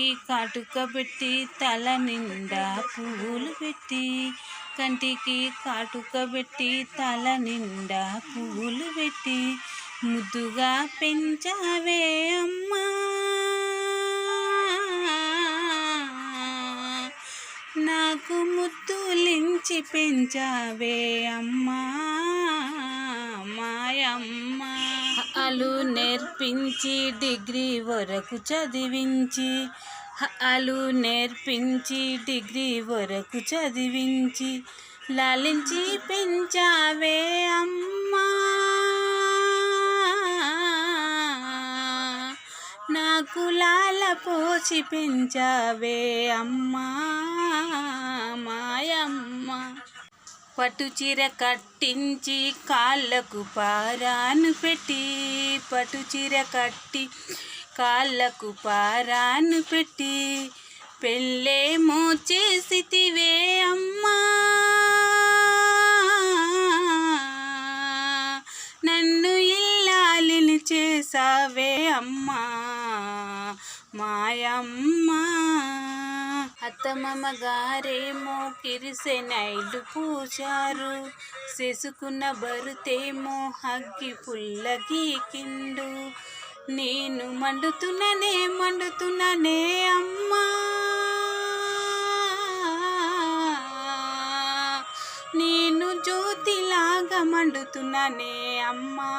కాటుక పెట్టి తల నిండా పువ్వులు పెట్టి, కంటికి కాటుక పెట్టి తల నిండా పువ్వులు పెట్టి, ముద్దుగా పెంచావే అమ్మా, నాకు ముద్దులించి పెంచావే అమ్మా మాయమ్మ. అలు నేర్పించి డిగ్రీ వరకు చదివించి, అలు నేర్పించి డిగ్రీ వరకు చదివించి, లాలించి పెంచావే అమ్మా, నాకు లాల పోసి పెంచావే అమ్మా మాయమ్మ. పట్టు చీర కట్టించి కాళ్ళకు పారాను పెట్టి, పట్టు చీర కట్టి కాళ్ళకు పారాను పెట్టి, పెళ్ళేమో చేసితివే అమ్మా, నన్ను ఇల్లాలిని చేసావే అమ్మా మాయమ్మ. అత్తమామ గారేమో కిరిసెనైలు పూశారు, చేసుకున్న భర్తేమో అగ్గి పుల్ల గీకిండు, నేను మండుతున్ననే అమ్మా, నేను జ్యోతిలాగా మండుతున్ననే అమ్మా.